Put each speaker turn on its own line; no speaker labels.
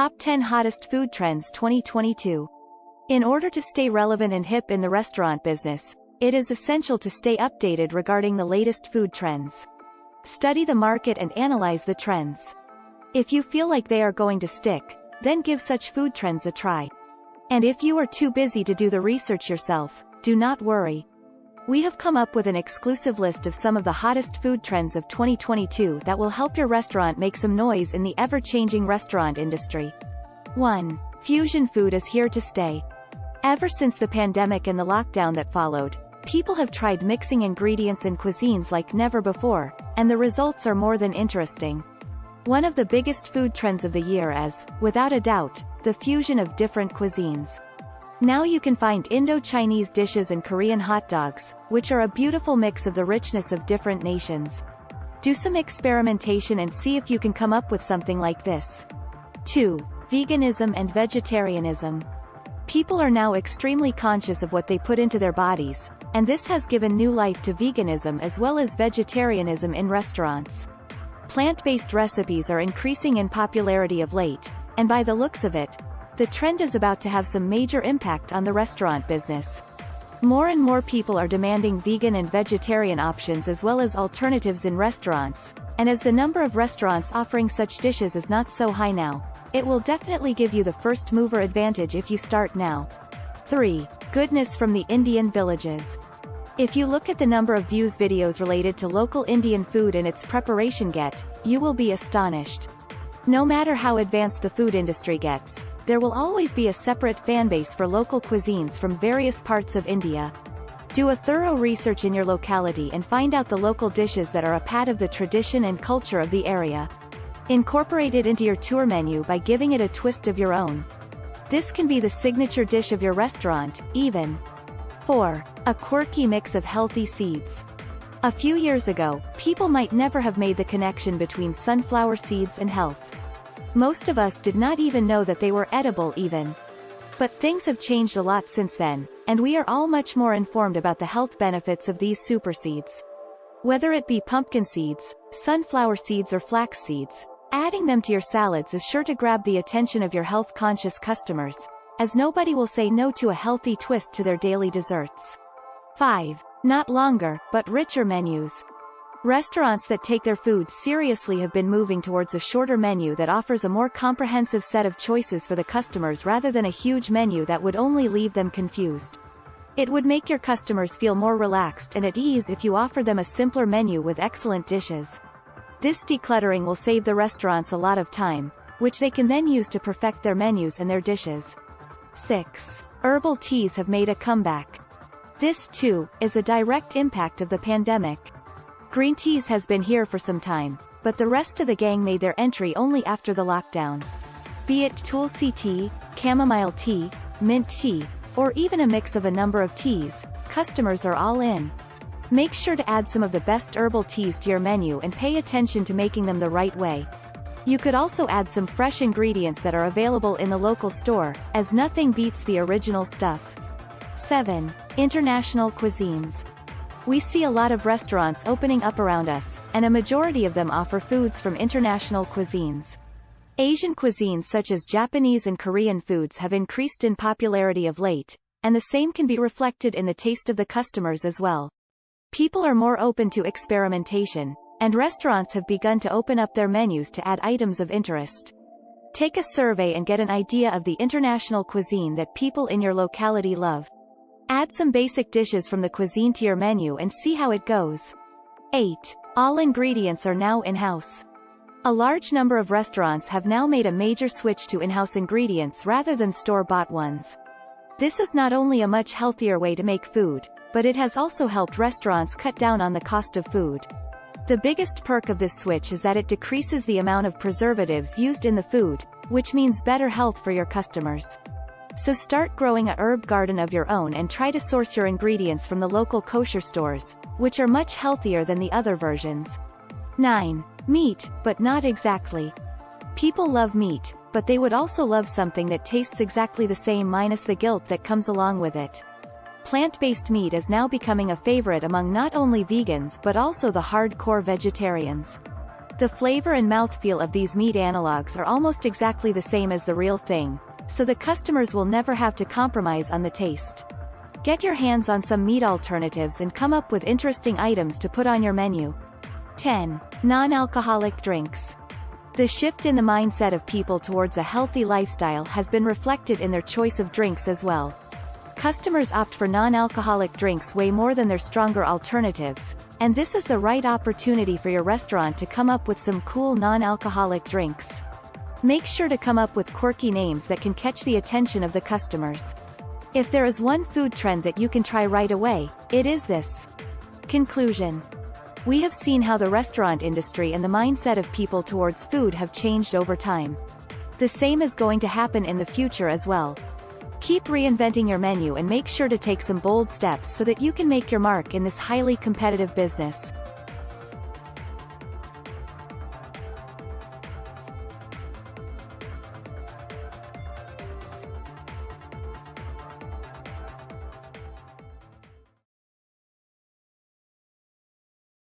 Top 10 Hottest Food Trends 2022. In order to stay relevant and hip in the restaurant business, it is essential to stay updated regarding the latest food trends. Study the market and analyze the trends. If you feel like they are going to stick, then give such food trends a try. And if you are too busy to do the research yourself, do not worry. We have come up with an exclusive list of some of the hottest food trends of 2022 that will help your restaurant make some noise in the ever-changing restaurant industry. 1. Fusion food is here to stay. Ever since the pandemic and the lockdown that followed, people have tried mixing ingredients and cuisines like never before, and the results are more than interesting. One of the biggest food trends of the year is, without a doubt, the fusion of different cuisines. Now you can find Indo-Chinese dishes and Korean hot dogs, which are a beautiful mix of the richness of different nations. Do some experimentation and see if you can come up with something like this. 2. Veganism and vegetarianism. People are now extremely conscious of what they put into their bodies, and this has given new life to veganism as well as vegetarianism in restaurants. Plant-based recipes are increasing in popularity of late, and by the looks of it, the trend is about to have some major impact on the restaurant business. More and more people are demanding vegan and vegetarian options as well as alternatives in restaurants, and as the number of restaurants offering such dishes is not so high now, it will definitely give you the first mover advantage if you start now. 3. Goodness from the Indian villages. If you look at the number of views videos related to local Indian food and its preparation get, you will be astonished. No matter how advanced the food industry gets, there will always be a separate fanbase for local cuisines from various parts of India. Do a thorough research in your locality and find out the local dishes that are a part of the tradition and culture of the area. Incorporate it into your tour menu by giving it a twist of your own. This can be the signature dish of your restaurant, even. 4. A quirky mix of healthy seeds. A few years ago, people might never have made the connection between sunflower seeds and health. Most of us did not even know that they were edible even. But things have changed a lot since then, and we are all much more informed about the health benefits of these super seeds. Whether it be pumpkin seeds, sunflower seeds or flax seeds, adding them to your salads is sure to grab the attention of your health-conscious customers, as nobody will say no to a healthy twist to their daily desserts. 5. Not longer, but richer menus. Restaurants that take their food seriously have been moving towards a shorter menu that offers a more comprehensive set of choices for the customers rather than a huge menu that would only leave them confused. It would make your customers feel more relaxed and at ease if you offer them a simpler menu with excellent dishes. This decluttering will save the restaurants a lot of time, which they can then use to perfect their menus and their dishes. 6. Herbal teas have made a comeback. This, too, is a direct impact of the pandemic. Green teas has been here for some time, but the rest of the gang made their entry only after the lockdown. Be it Tulsi tea, chamomile tea, mint tea, or even a mix of a number of teas, customers are all in. Make sure to add some of the best herbal teas to your menu and pay attention to making them the right way. You could also add some fresh ingredients that are available in the local store, as nothing beats the original stuff. 7. International cuisines. We see a lot of restaurants opening up around us, and a majority of them offer foods from international cuisines. Asian cuisines such as Japanese and Korean foods have increased in popularity of late, and the same can be reflected in the taste of the customers as well. People are more open to experimentation, and restaurants have begun to open up their menus to add items of interest. Take a survey and get an idea of the international cuisine that people in your locality love. Add some basic dishes from the cuisine to your menu and see how it goes. 8. All ingredients are now in-house. A large number of restaurants have now made a major switch to in-house ingredients rather than store-bought ones. This is not only a much healthier way to make food, but it has also helped restaurants cut down on the cost of food. The biggest perk of this switch is that it decreases the amount of preservatives used in the food, which means better health for your customers. So start growing a herb garden of your own and try to source your ingredients from the local kosher stores, which are much healthier than the other versions. 9. Meat, but not exactly. People love meat, but they would also love something that tastes exactly the same minus the guilt that comes along with it. Plant-based meat is now becoming a favorite among not only vegans but also the hardcore vegetarians. The flavor and mouthfeel of these meat analogs are almost exactly the same as the real thing, so the customers will never have to compromise on the taste. Get your hands on some meat alternatives and come up with interesting items to put on your menu. 10. Non-alcoholic drinks. The shift in the mindset of people towards a healthy lifestyle has been reflected in their choice of drinks as well. Customers opt for non-alcoholic drinks way more than their stronger alternatives, and this is the right opportunity for your restaurant to come up with some cool non-alcoholic drinks. Make sure to come up with quirky names that can catch the attention of the customers. If there is one food trend that you can try right away, it is this. Conclusion. We have seen how the restaurant industry and the mindset of people towards food have changed over time. The same is going to happen in the future as well. Keep reinventing your menu and make sure to take some bold steps so that you can make your mark in this highly competitive business.